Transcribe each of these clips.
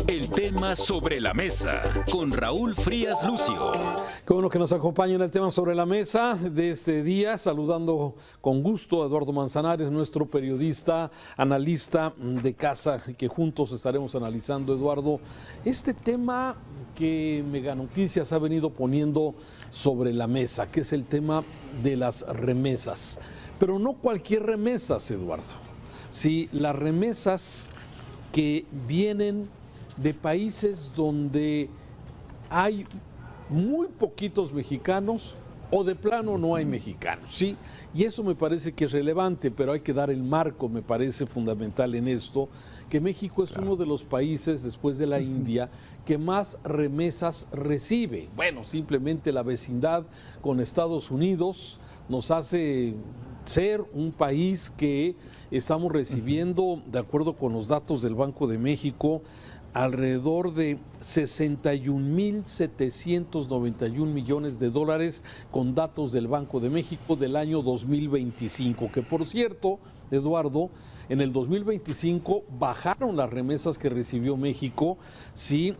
El tema sobre la mesa con Raúl Frías Lucio. Qué bueno que nos acompaña en el tema sobre la mesa de este día, saludando con gusto a Eduardo Manzanares, nuestro periodista, analista de casa, que juntos estaremos analizando, Eduardo, este tema que Mega Noticias ha venido poniendo sobre la mesa, que es el tema de las remesas. Pero no cualquier remesas, Eduardo. Sí, las remesas que vienen de países donde hay muy poquitos mexicanos o de plano no hay mexicanos, ¿sí? Y eso me parece que es relevante, pero hay que dar el marco, me parece fundamental en esto, que México es uno de los países, después de la India, que más remesas recibe. Bueno, simplemente la vecindad con Estados Unidos nos hace ser un país que estamos recibiendo, de acuerdo con los datos del Banco de México, alrededor de 61.791 millones de dólares con datos del Banco de México del año 2025, que por cierto, Eduardo, en el 2025 bajaron las remesas que recibió México, si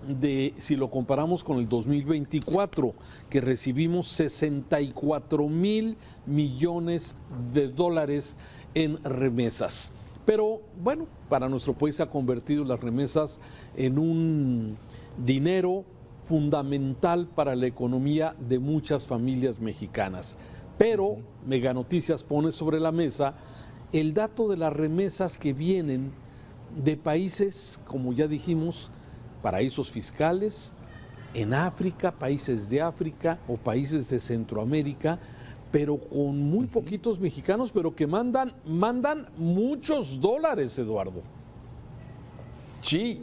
lo comparamos con el 2024, que recibimos 64,000 millones de dólares en remesas. Pero bueno, para nuestro país se ha convertido las remesas en un dinero fundamental para la economía de muchas familias mexicanas. Pero Mega Noticias pone sobre la mesa el dato de las remesas que vienen de países, como ya dijimos, paraísos fiscales, en África, países de África o países de Centroamérica, pero con muy poquitos mexicanos, pero que mandan muchos dólares, Eduardo. Sí,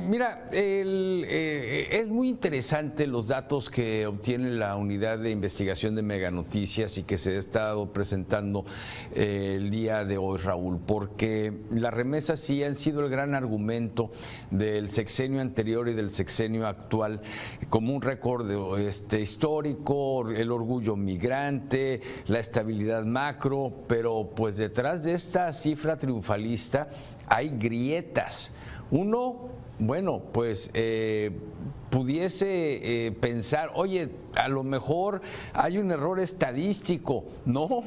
mira, es muy interesante los datos que obtiene la unidad de investigación de Mega Noticias y que se ha estado presentando el día de hoy, Raúl, porque las remesas sí han sido el gran argumento del sexenio anterior y del sexenio actual, como un récord histórico, el orgullo migrante, la estabilidad macro, pero pues detrás de esta cifra triunfalista hay grietas. Uno, bueno, pues pudiese pensar, oye, a lo mejor hay un error estadístico. No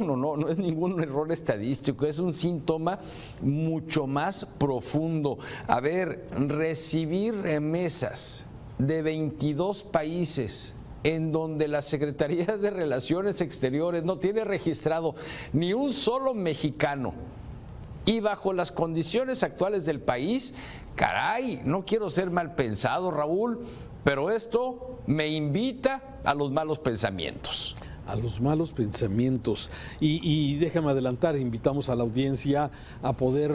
es ningún error estadístico, es un síntoma mucho más profundo. A ver, recibir remesas de 22 países en donde la Secretaría de Relaciones Exteriores no tiene registrado ni un solo mexicano, y bajo las condiciones actuales del país, caray, no quiero ser mal pensado, Raúl, pero esto me invita a los malos pensamientos. A los malos pensamientos. Y déjame adelantar, invitamos a la audiencia a poder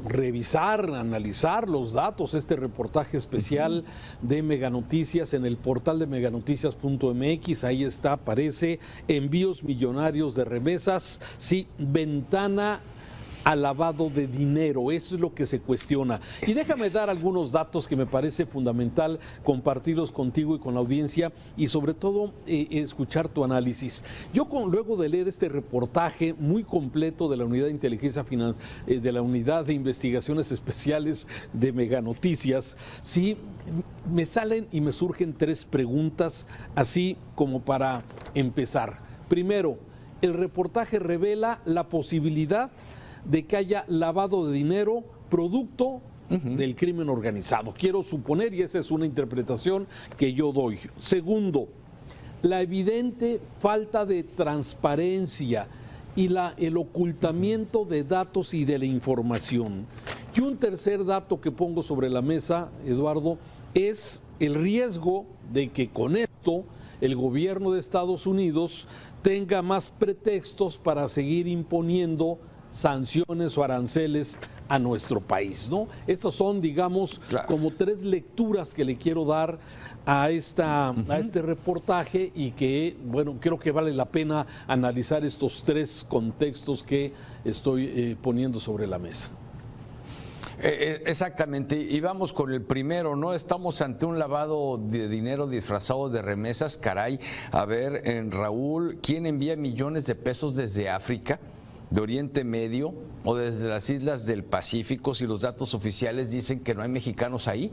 revisar, analizar los datos, este reportaje especial de Mega Noticias en el portal de meganoticias.mx. Ahí está, aparece envíos millonarios de remesas, sí, ventana a lavado de dinero, eso es lo que se cuestiona. Y déjame dar algunos datos que me parece fundamental compartirlos contigo y con la audiencia y sobre todo escuchar tu análisis. Yo luego de leer este reportaje muy completo de la Unidad de Inteligencia de la Unidad de Investigaciones Especiales de Mega Noticias, sí, me salen y me surgen tres preguntas así como para empezar. Primero, el reportaje revela la posibilidad de que haya lavado de dinero producto del crimen organizado. Quiero suponer, y esa es una interpretación que yo doy. Segundo, la evidente falta de transparencia y el ocultamiento de datos y de la información. Y un tercer dato que pongo sobre la mesa, Eduardo, es el riesgo de que con esto el gobierno de Estados Unidos tenga más pretextos para seguir imponiendo sanciones o aranceles a nuestro país, ¿no? Estas son, digamos, como tres lecturas que le quiero dar a este reportaje y que, bueno, creo que vale la pena analizar estos tres contextos que estoy poniendo sobre la mesa. Exactamente, y vamos con el primero, ¿no? Estamos ante un lavado de dinero disfrazado de remesas, caray. A ver, Raúl, ¿quién envía millones de pesos desde África? de Oriente Medio o desde las islas del Pacífico, si los datos oficiales dicen que no hay mexicanos ahí?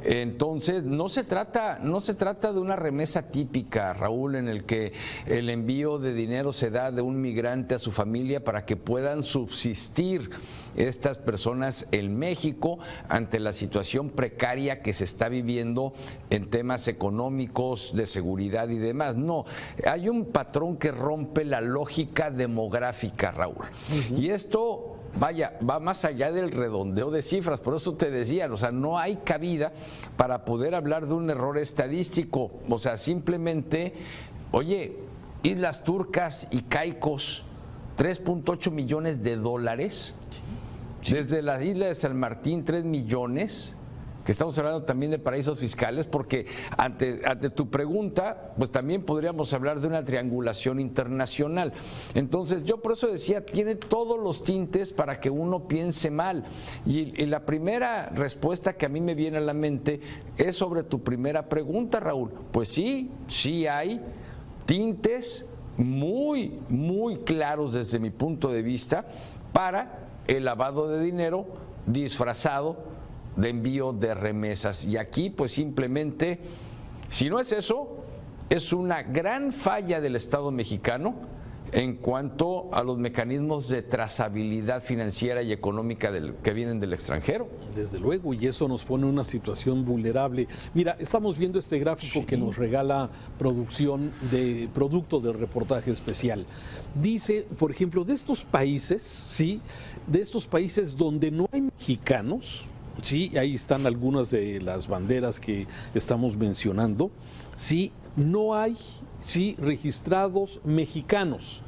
Entonces, no se trata de una remesa típica, Raúl, en el que el envío de dinero se da de un migrante a su familia para que puedan subsistir estas personas en México ante la situación precaria que se está viviendo en temas económicos, de seguridad y demás. No, hay un patrón que rompe la lógica demográfica, Raúl. Y esto, vaya, va más allá del redondeo de cifras, por eso te decía, o sea, no hay cabida para poder hablar de un error estadístico, o sea, simplemente, oye, Islas Turcas y Caicos, 3.8 millones de dólares, desde la isla de San Martín, 3 millones, que estamos hablando también de paraísos fiscales, porque ante tu pregunta, pues también podríamos hablar de una triangulación internacional. Entonces, yo por eso decía, tiene todos los tintes para que uno piense mal. Y la primera respuesta que a mí me viene a la mente es sobre tu primera pregunta, Raúl. Pues sí, sí hay tintes muy, muy claros desde mi punto de vista para el lavado de dinero disfrazado de envío de remesas. Y aquí pues simplemente, si no es eso, es una gran falla del Estado mexicano en cuanto a los mecanismos de trazabilidad financiera y económica que vienen del extranjero. Desde luego, y eso nos pone en una situación vulnerable. Mira, estamos viendo este gráfico que nos regala producto del reportaje especial. Dice, por ejemplo, de estos países, ¿sí? De estos países donde no hay mexicanos, sí, ahí están algunas de las banderas que estamos mencionando, sí, no hay, sí, registrados mexicanos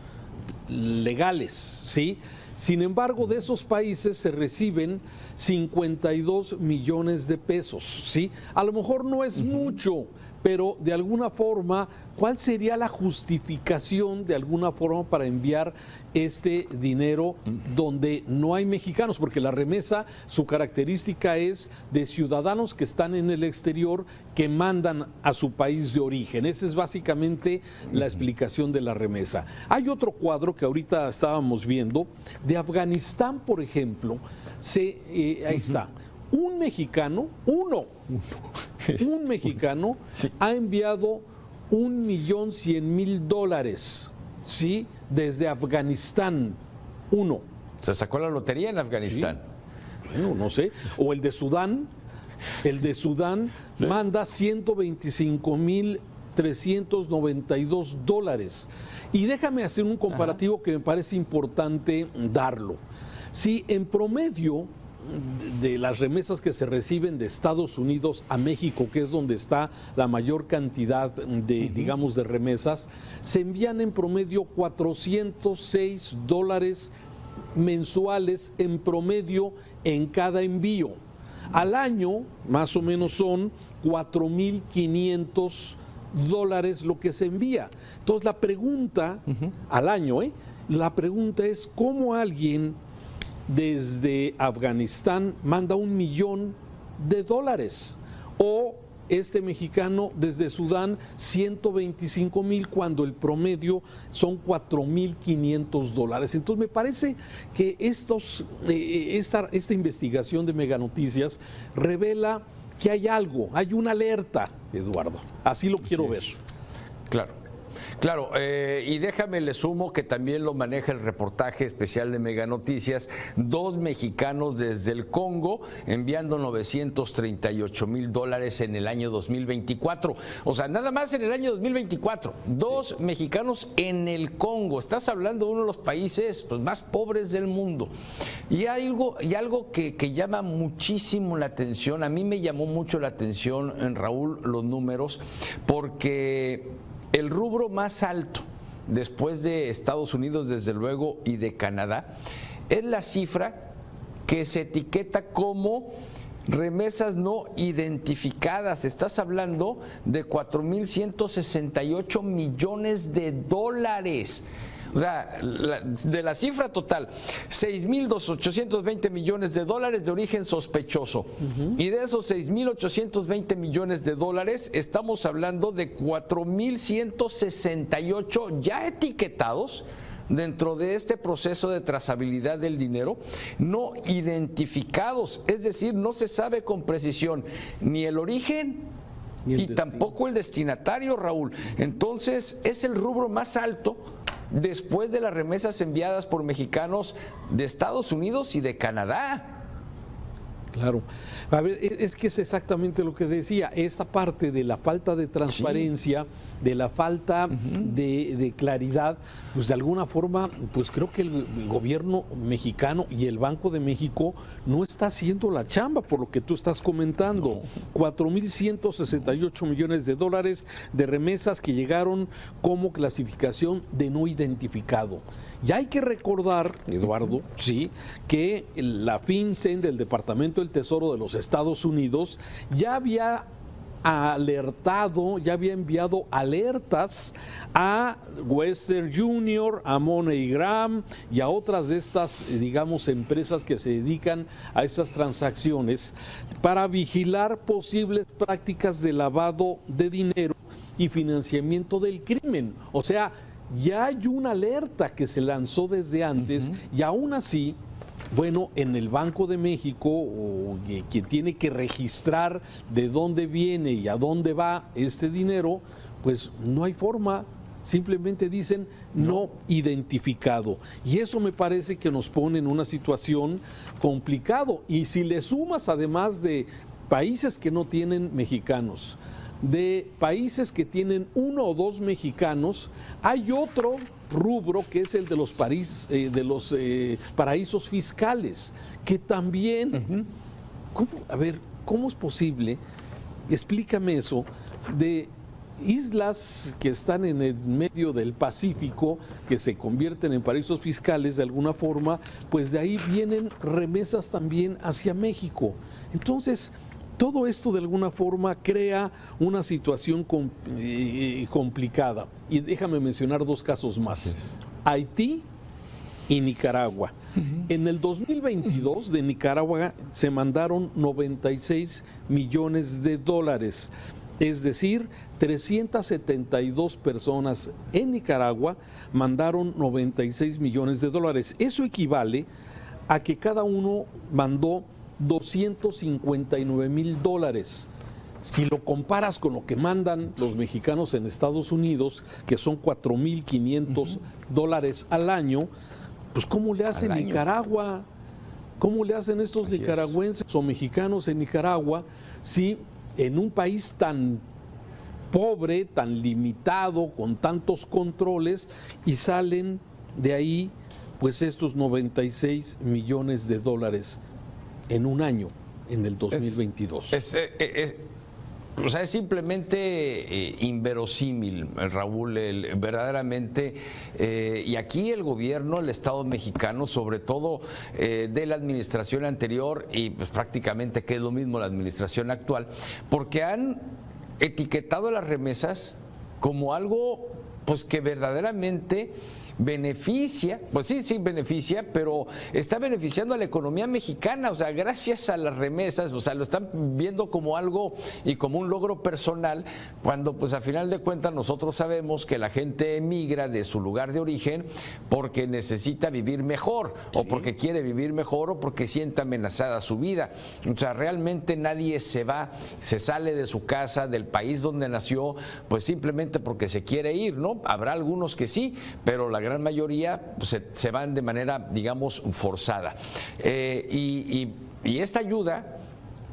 legales, sí. Sin embargo, de esos países se reciben 52 millones de pesos, sí. A lo mejor no es mucho, pero de alguna forma, ¿cuál sería la justificación de alguna forma para enviar este dinero donde no hay mexicanos? Porque la remesa, su característica es de ciudadanos que están en el exterior que mandan a su país de origen. Esa es básicamente la explicación de la remesa. Hay otro cuadro que ahorita estábamos viendo, de Afganistán, por ejemplo, ahí está. Un mexicano, un mexicano sí, ha enviado $1.100.000, ¿sí? Desde Afganistán, uno. ¿Se sacó la lotería en Afganistán? Sí. Bueno, no sé. O el de Sudán ¿sí? Manda $125.392. Y déjame hacer un comparativo que me parece importante darlo. Si en promedio de las remesas que se reciben de Estados Unidos a México, que es donde está la mayor cantidad de, digamos, de remesas, se envían en promedio $406 mensuales en promedio en cada envío. Al año, más o menos son $4.500 lo que se envía. Entonces la pregunta, al año, la pregunta es cómo alguien desde Afganistán manda $1 millón, o este mexicano desde Sudán 125,000 cuando el promedio son $4.500. Entonces me parece que esta investigación de Meganoticias revela que hay algo, hay una alerta, Eduardo. Así lo quiero ver. Claro. Claro, y déjame le sumo que también lo maneja el reportaje especial de Meganoticias, 2 mexicanos desde el Congo enviando $938,000 en el año 2024. O sea, nada más en el año 2024, 2 mexicanos en el Congo. Estás hablando de uno de los países pues, más pobres del mundo. Y algo que llama muchísimo la atención, a mí me llamó mucho la atención, Raúl, los números, porque el rubro más alto, después de Estados Unidos, desde luego, y de Canadá, es la cifra que se etiqueta como remesas no identificadas. Estás hablando de $4.168 millones. O sea, de la cifra total, $6.820 millones de origen sospechoso. Y de esos $6.820 millones, estamos hablando de 4.168 ya etiquetados dentro de este proceso de trazabilidad del dinero no identificados, es decir, no se sabe con precisión ni el origen y tampoco el destinatario, Raúl. Entonces es el rubro más alto después de las remesas enviadas por mexicanos de Estados Unidos y de Canadá. Claro. A ver, es que es exactamente lo que decía, esta parte de la falta de transparencia, de la falta de claridad, pues de alguna forma, pues creo que el gobierno mexicano y el Banco de México no está haciendo la chamba, por lo que tú estás comentando. 4.168 millones de dólares de remesas que llegaron como clasificación de no identificado. Y hay que recordar, Eduardo, sí, que la FinCEN del Departamento del Tesoro de los Estados Unidos ya había alertado, ya había enviado alertas a Western Junior, a MoneyGram y a otras de estas, digamos, empresas que se dedican a esas transacciones para vigilar posibles prácticas de lavado de dinero y financiamiento del crimen. O sea, ya hay una alerta que se lanzó desde antes y aún así, bueno, en el Banco de México, quien tiene que registrar de dónde viene y a dónde va este dinero, pues no hay forma, simplemente dicen no identificado. Y eso me parece que nos pone en una situación complicada. Y si le sumas además de países que no tienen mexicanos, de países que tienen 1 o 2 mexicanos, hay otro rubro que es el de los paraísos fiscales, que también, ¿cómo es posible? Explícame eso, de islas que están en el medio del Pacífico, que se convierten en paraísos fiscales de alguna forma, pues de ahí vienen remesas también hacia México. Entonces, todo esto de alguna forma crea una situación complicada. Y déjame mencionar 2 casos más. Haití y Nicaragua. En el 2022 de Nicaragua se mandaron 96 millones de dólares. Es decir, 372 personas en Nicaragua mandaron 96 millones de dólares. Eso equivale a que cada uno mandó 259,000 dólares. Si lo comparas con lo que mandan los mexicanos en Estados Unidos, que son 4,500 dólares al año, pues ¿cómo le hace Nicaragua? ¿Cómo le hacen estos nicaragüenses o mexicanos en Nicaragua si en un país tan pobre, tan limitado, con tantos controles, y salen de ahí pues estos 96 millones de dólares en un año, en el 2022? O sea, es simplemente inverosímil, Raúl, verdaderamente. Y aquí el gobierno, el Estado mexicano, sobre todo de la administración anterior y pues prácticamente que es lo mismo la administración actual, porque han etiquetado las remesas como algo pues que verdaderamente beneficia, pues sí beneficia, pero está beneficiando a la economía mexicana, o sea, gracias a las remesas, o sea, lo están viendo como algo y como un logro personal, cuando pues a final de cuentas nosotros sabemos que la gente emigra de su lugar de origen porque necesita vivir mejor, o porque quiere vivir mejor, o porque siente amenazada su vida. O sea, realmente nadie se sale de su casa, del país donde nació, pues simplemente porque se quiere ir, ¿no? Habrá algunos que sí, pero la gran mayoría se van de manera, digamos, forzada. Y esta ayuda,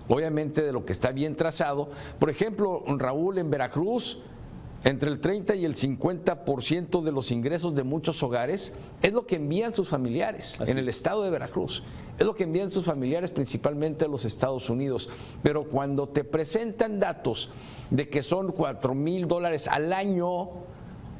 obviamente, de lo que está bien trazado, por ejemplo, Raúl, en Veracruz, entre el 30 y el 50% de los ingresos de muchos hogares es lo que envían sus familiares en el estado de Veracruz. Es lo que envían sus familiares principalmente a los Estados Unidos. Pero cuando te presentan datos de que son 4,000 dólares al año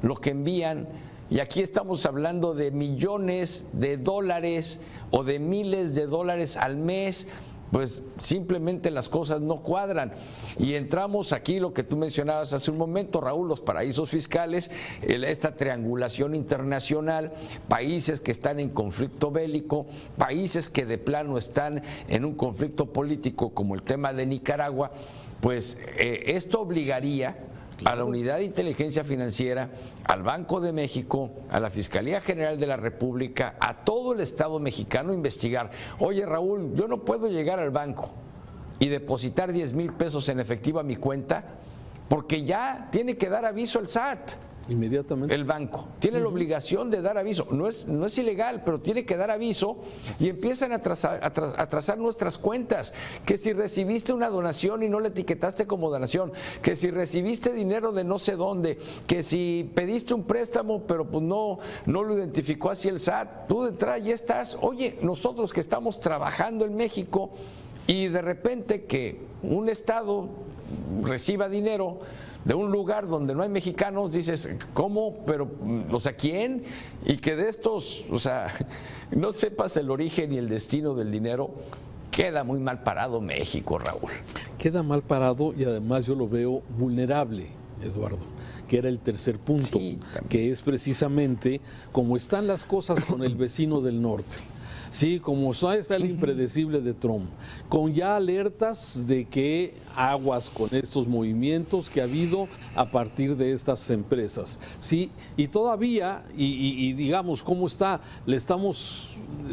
lo que envían, y aquí estamos hablando de millones de dólares o de miles de dólares al mes, pues simplemente las cosas no cuadran. Y entramos aquí, lo que tú mencionabas hace un momento, Raúl, los paraísos fiscales, esta triangulación internacional, países que están en conflicto bélico, países que de plano están en un conflicto político como el tema de Nicaragua, pues esto obligaría a la Unidad de Inteligencia Financiera, al Banco de México, a la Fiscalía General de la República, a todo el Estado mexicano a investigar. Oye, Raúl, yo no puedo llegar al banco y depositar 10,000 pesos en efectivo a mi cuenta porque ya tiene que dar aviso el SAT. Inmediatamente. El banco tiene la obligación de dar aviso. No es ilegal, pero tiene que dar aviso y empiezan a trazar nuestras cuentas. Que si recibiste una donación y no la etiquetaste como donación, que si recibiste dinero de no sé dónde, que si pediste un préstamo pero pues no lo identificó así el SAT, tú de entrada ya estás, oye, nosotros que estamos trabajando en México y de repente que un estado reciba dinero de un lugar donde no hay mexicanos, dices, ¿cómo? Pero, o sea, ¿quién? Y que de estos, o sea, no sepas el origen y el destino del dinero, queda muy mal parado México, Raúl. Queda mal parado y además yo lo veo vulnerable, Eduardo, que era el tercer punto, Sí, que es precisamente cómo están las cosas con el vecino del norte. Sí, como es el impredecible de Trump, con ya alertas de que aguas con estos movimientos que ha habido a partir de estas empresas. Sí, y todavía, y digamos, ¿cómo está? Le estamos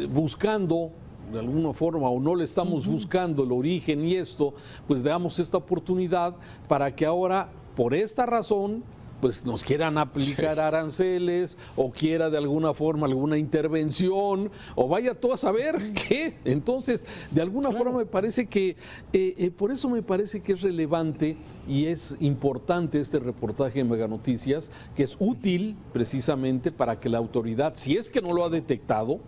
buscando de alguna forma o no le estamos buscando el origen y esto, pues damos esta oportunidad para que ahora, por esta razón, pues nos quieran aplicar aranceles o quiera de alguna forma alguna intervención o vaya todo a saber qué. Entonces, de alguna forma me parece que, por eso me parece que es relevante y es importante este reportaje de Mega Noticias, que es útil precisamente para que la autoridad, si es que no lo ha detectado,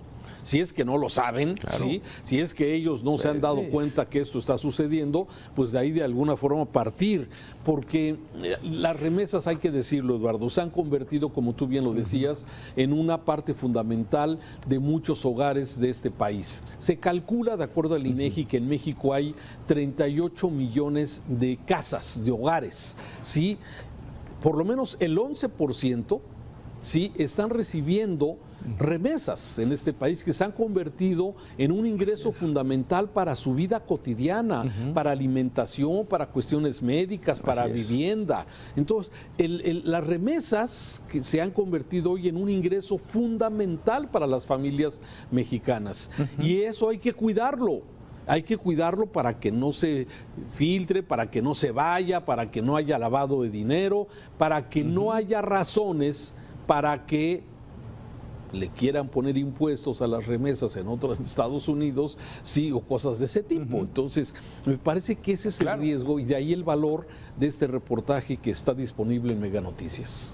si es que no lo saben, Claro. ¿sí? Si es que ellos no se han dado cuenta que esto está sucediendo, pues de ahí de alguna forma partir, porque las remesas, hay que decirlo, Eduardo, se han convertido, como tú bien lo decías, en una parte fundamental de muchos hogares de este país. Se calcula, de acuerdo al INEGI, que en México hay 38 millones de casas, de hogares, ¿sí? Por lo menos el 11%, ¿sí? Están recibiendo remesas en este país que se han convertido en un ingreso fundamental para su vida cotidiana, para alimentación, para cuestiones médicas, para Así es. vivienda. Entonces, las remesas que se han convertido hoy en un ingreso fundamental para las familias mexicanas. Y eso hay que cuidarlo. Hay que cuidarlo para que no se filtre, para que no se vaya, para que no haya lavado de dinero, para que no haya razones para que le quieran poner impuestos a las remesas en otros Estados Unidos, sí, o cosas de ese tipo. Entonces, me parece que ese es el riesgo y de ahí el valor de este reportaje que está disponible en Mega Noticias.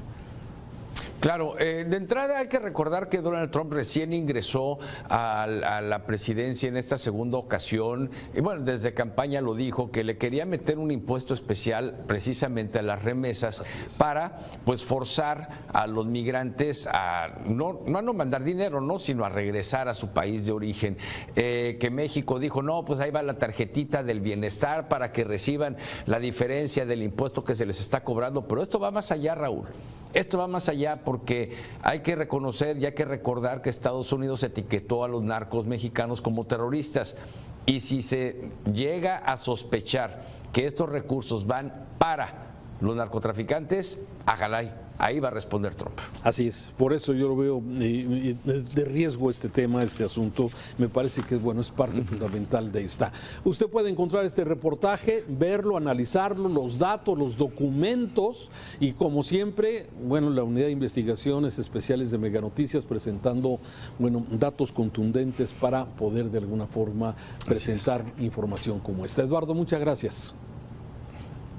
Claro, de entrada hay que recordar que Donald Trump recién ingresó a la presidencia en esta segunda ocasión, y bueno, desde campaña lo dijo, que le quería meter un impuesto especial precisamente a las remesas para pues forzar a los migrantes a no mandar dinero, ¿no? Sino a regresar a su país de origen. Que México dijo, no, pues ahí va la tarjetita del bienestar para que reciban la diferencia del impuesto que se les está cobrando, pero esto va más allá, Raúl. Esto va más allá porque hay que reconocer y hay que recordar que Estados Unidos etiquetó a los narcos mexicanos como terroristas. Y si se llega a sospechar que estos recursos van para los narcotraficantes, ajalay, ahí va a responder Trump. Así es, por eso yo lo veo de riesgo este tema, este asunto. Me parece que bueno, es parte fundamental de esta. Usted puede encontrar este reportaje, verlo, analizarlo, los datos, los documentos y como siempre, bueno, la Unidad de Investigaciones Especiales de Mega Noticias presentando, bueno, datos contundentes para poder de alguna forma presentar información como esta. Eduardo, muchas gracias.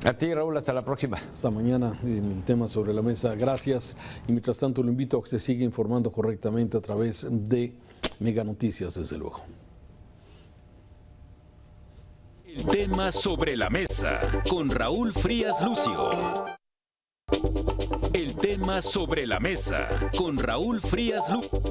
A ti, Raúl, hasta la próxima. Hasta mañana en el tema sobre la mesa. Gracias. Y mientras tanto lo invito a que se siga informando correctamente a través de Mega Noticias, desde luego. El tema sobre la mesa con Raúl Frías Lucio. El tema sobre la mesa con Raúl Frías Lucio.